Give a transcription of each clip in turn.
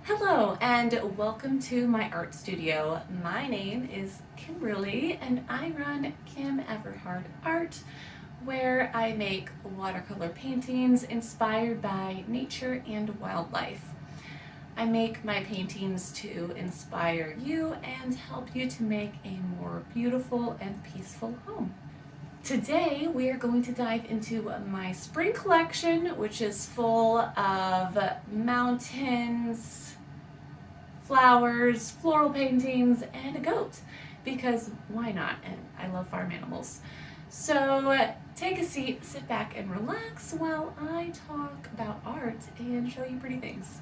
Hello and welcome to my art studio. My name is Kimberlee and I run Kim Everhart Art, where I make watercolor paintings inspired by nature and wildlife. I make my paintings to inspire you and help you to make a more beautiful and peaceful home. Today we are going to dive into my spring collection, which is full of mountains, flowers, floral paintings, and a goat, because why not? And I love farm animals. So take a seat, sit back, and relax while I talk about art and show you pretty things.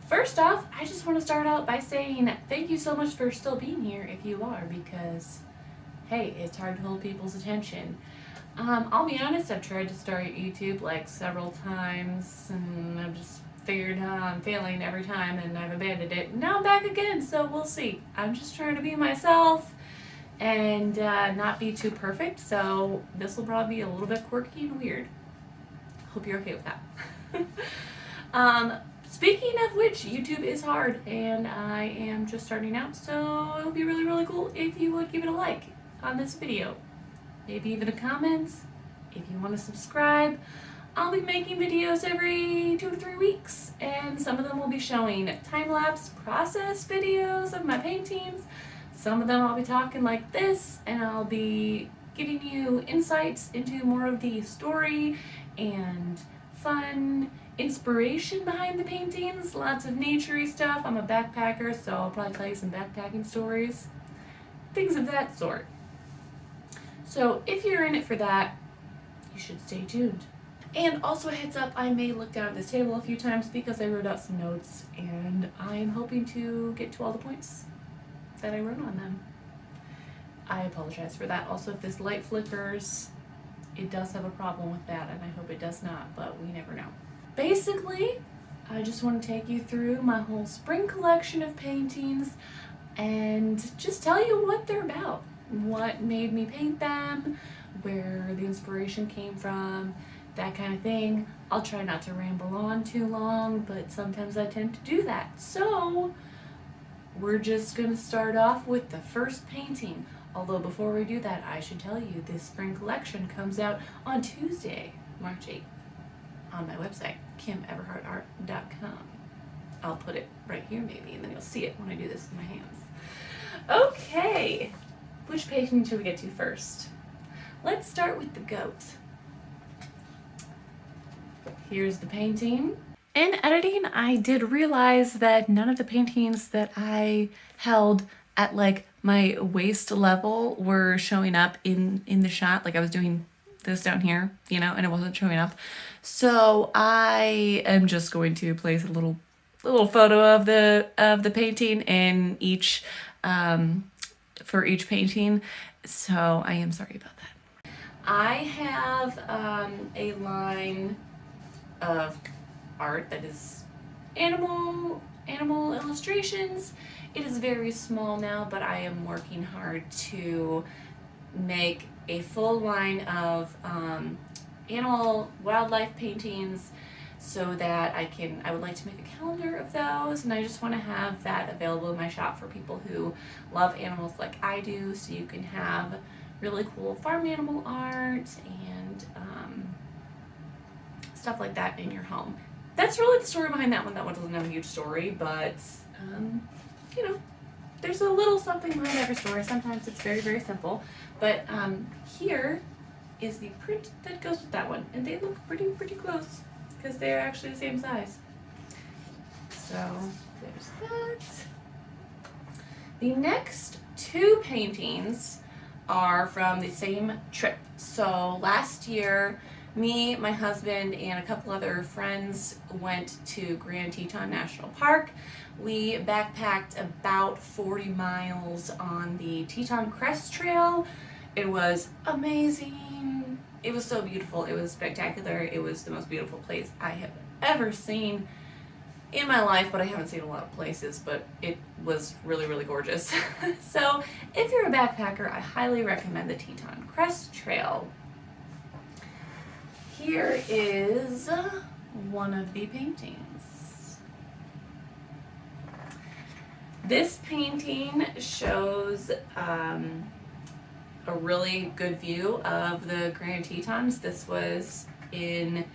First off, I just want to start out by saying thank you so much for still being here if you are, because hey, it's hard to hold people's attention. I'll be honest, I've tried to start YouTube like several times and I've just figured out I'm failing every time and I've abandoned it. Now I'm back again, so we'll see. I'm just trying to be myself and not be too perfect, so this will probably be a little bit quirky and weird. Hope you're okay with that. Speaking of which, YouTube is hard and I am just starting out, so it would be really, really cool if you would give it a like on this video. Maybe even a comment if you want to subscribe. I'll be making videos every 2 to 3 weeks, and some of them will be showing time-lapse process videos of my paintings. Some of them I'll be talking like this, and I'll be giving you insights into more of the story and fun inspiration behind the paintings. Lots of naturey stuff. I'm a backpacker, so I'll probably tell you some backpacking stories. Things of that sort. So if you're in it for that, you should stay tuned. And also a heads up, I may look down at this table a few times because I wrote out some notes and I'm hoping to get to all the points that I wrote on them. I apologize for that. Also, if this light flickers, it does have a problem with that and I hope it does not, but we never know. Basically, I just want to take you through my whole spring collection of paintings and just tell you what they're about. What made me paint them, where the inspiration came from, that kind of thing. I'll try not to ramble on too long, but sometimes I tend to do that. So we're just going to start off with the first painting. Although before we do that, I should tell you this spring collection comes out on Tuesday, March 8th on my website, kimeverhartart.com. I'll put it right here maybe, and then you'll see it when I do this with my hands. Okay. Which painting should we get to first? Let's start with the goat. Here's the painting. In editing, I did realize that none of the paintings that I held at like my waist level were showing up in the shot. Like I was doing this down here, you know, and it wasn't showing up. So I am just going to place a little photo of the painting in each for each painting, so I am sorry about that. I have a line of art that is animal illustrations. It is very small now, but I am working hard to make a full line of animal wildlife paintings so that I would like to make a calendar of those, and I just want to have that available in my shop for people who love animals like I do, so you can have really cool farm animal art and stuff like that in your home. That's really the story behind that one. That one doesn't have a huge story, but you know, there's a little something behind every story. Sometimes it's very, very simple, but here is the print that goes with that one, and they look pretty close, because they're actually the same size. So there's that. The next 2 paintings are from the same trip. So last year, me, my husband, and a couple other friends went to Grand Teton National Park. We backpacked about 40 miles on the Teton Crest Trail. It was amazing. It was so beautiful. It was spectacular. It was the most beautiful place I have ever seen. in my life, but I haven't seen a lot of places, but it was really, really gorgeous. So if you're a backpacker, I highly recommend the Teton Crest Trail. Here is one of the paintings. This painting shows a really good view of the Grand Tetons. This was in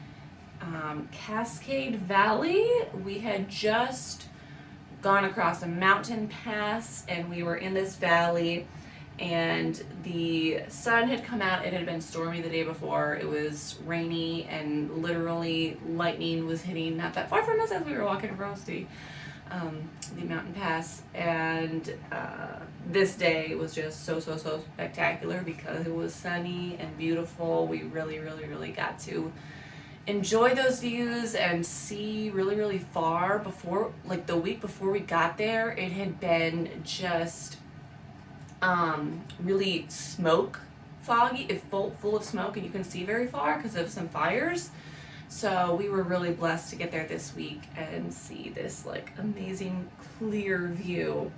Cascade Valley. We had just gone across a mountain pass and we were in this valley, and the sun had come out. It had been stormy the day before. It was rainy and literally lightning was hitting not that far from us as we were walking across the mountain pass. And this day was just so spectacular because it was sunny and beautiful. We really got to enjoy those views and see really far. Before, like the week before we got there, it had been just really smoke foggy, full of smoke, and you couldn't see very far because of some fires. So we were really blessed to get there this week and see this like amazing clear view.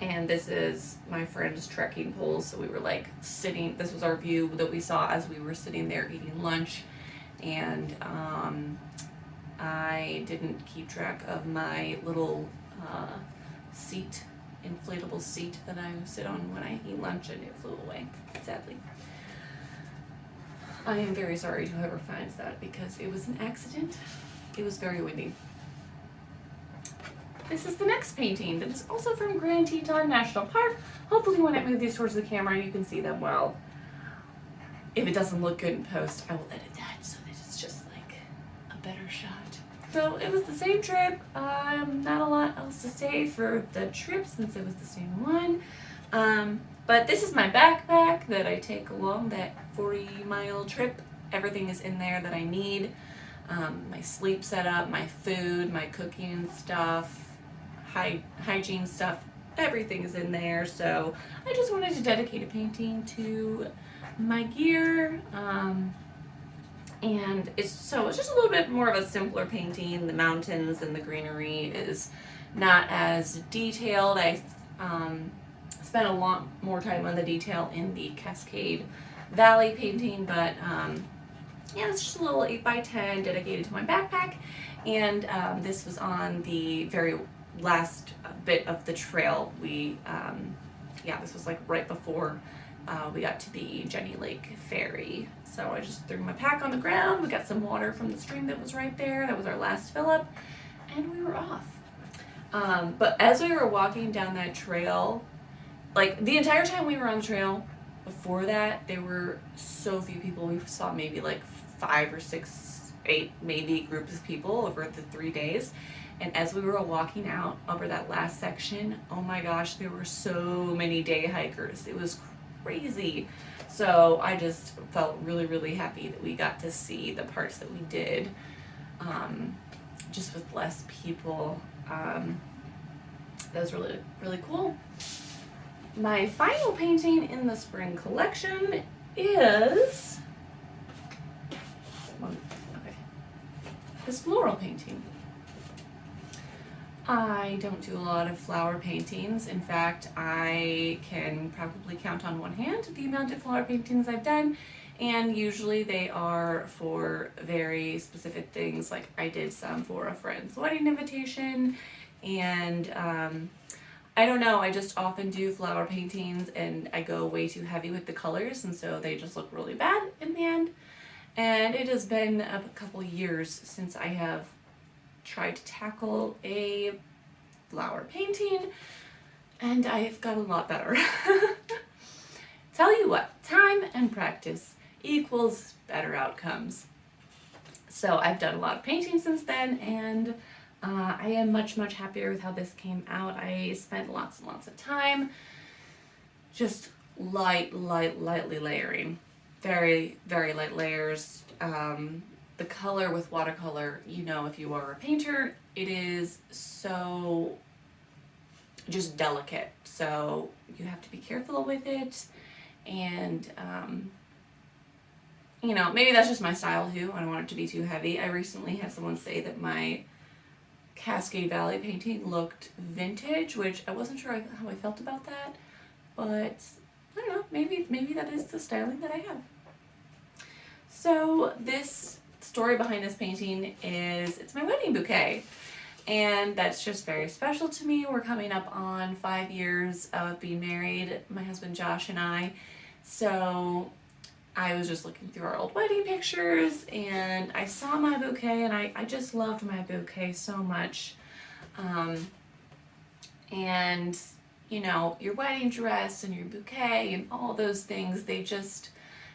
And this is my friend's trekking poles. So we were like sitting, this was our view that we saw as we were sitting there eating lunch. And I didn't keep track of my little seat, inflatable seat that I sit on when I eat lunch, and it flew away, sadly. I am very sorry to whoever finds that because it was an accident. It was very windy. This is the next painting that is also from Grand Teton National Park. Hopefully when I move these towards the camera you can see them well. If it doesn't look good in post, I will edit that so that it's just like a better shot. So it was the same trip. Not a lot else to say for the trip since it was the same one. But this is my backpack that I take along that 40-mile trip. Everything is in there that I need. My sleep setup, my food, my cooking stuff, hygiene stuff, everything is in there. So I just wanted to dedicate a painting to my gear. And it's just a little bit more of a simpler painting. The mountains and the greenery is not as detailed. I spent a lot more time on the detail in the Cascade Valley painting, but yeah, it's just a little 8x10 dedicated to my backpack. And this was on the very last bit of the trail. This was like right before we got to the Jenny Lake Ferry. So I just threw my pack on the ground. We got some water from the stream that was right there. That was our last fill up, and we were off. But as we were walking down that trail, like the entire time we were on the trail, before that, there were so few people. We saw maybe like 5 or 6, 8 maybe groups of people over the 3 days. And as we were walking out over that last section, oh my gosh, there were so many day hikers. It was crazy. So I just felt really happy that we got to see the parts that we did, just with less people. That was really cool. My final painting in the spring collection is this floral painting. I don't do a lot of flower paintings. In fact, I can probably count on one hand the amount of flower paintings I've done, and usually they are for very specific things. Like I did some for a friend's wedding invitation, and I don't know, I just often do flower paintings and I go way too heavy with the colors, and so they just look really bad in the end. And it has been a couple years since I have tried to tackle a flower painting, and I've gotten a lot better. Tell you what, time and practice equals better outcomes. So I've done a lot of painting since then, and I am much happier with how this came out. I spent lots and lots of time just lightly layering. Very light layers. The color with watercolor, you know, if you are a painter, it is so just delicate. So you have to be careful with it. And you know, maybe that's just my style too. I don't want it to be too heavy. I recently had someone say that my Cascade Valley painting looked vintage, which I wasn't sure how I felt about that, but I don't know, maybe that is the styling that I have. So this story behind this painting is, it's my wedding bouquet, and that's just very special to me. We're coming up on 5 years of being married, my husband Josh and I. So I was just looking through our old wedding pictures and I saw my bouquet, and I just loved my bouquet so much. And you know, your wedding dress and your bouquet and all those things, they just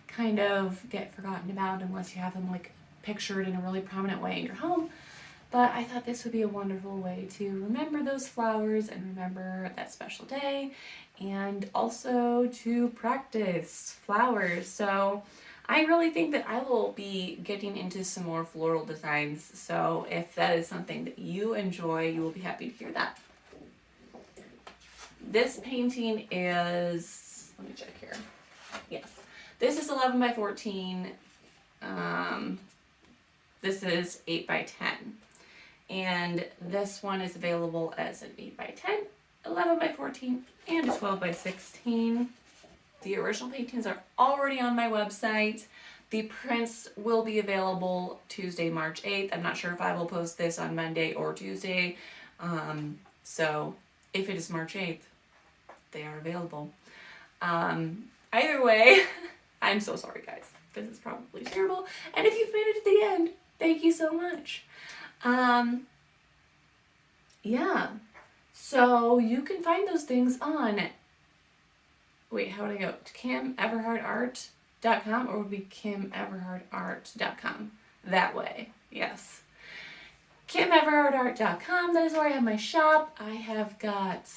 kind of get forgotten about unless you have them like pictured in a really prominent way in your home. But I thought this would be a wonderful way to remember those flowers and remember that special day, and also to practice flowers. So I really think that I will be getting into some more floral designs. So if that is something that you enjoy, you will be happy to hear that. This painting is, let me check here. Yes, this is 11 by 14. This is 8 by 10. And this one is available as an 8 by 10, 11 by 14, and a 12 by 16. The original paintings are already on my website. The prints will be available Tuesday, March 8th. I'm not sure if I will post this on Monday or Tuesday. So if it is March 8th, they are available. Either way, I'm so sorry, guys. This is probably terrible. And if you've made it to the end, thank you so much. Yeah. So you can find those things on, wait, how would I go? To KimEverhardArt.com, or would it be KimEverhardArt.com? That way, yes. KimEverhardArt.com, that is where I have my shop. I have got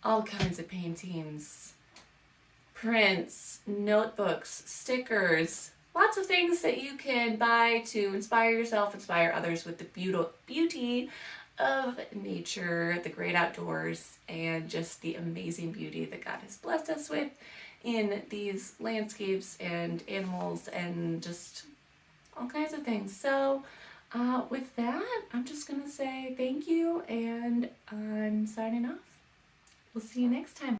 all kinds of paintings, prints, notebooks, stickers, lots of things that you can buy to inspire yourself, inspire others with the beauty of nature, the great outdoors, and just the amazing beauty that God has blessed us with in these landscapes and animals and just all kinds of things. So with that, I'm just going to say thank you, and I'm signing off. We'll see you next time.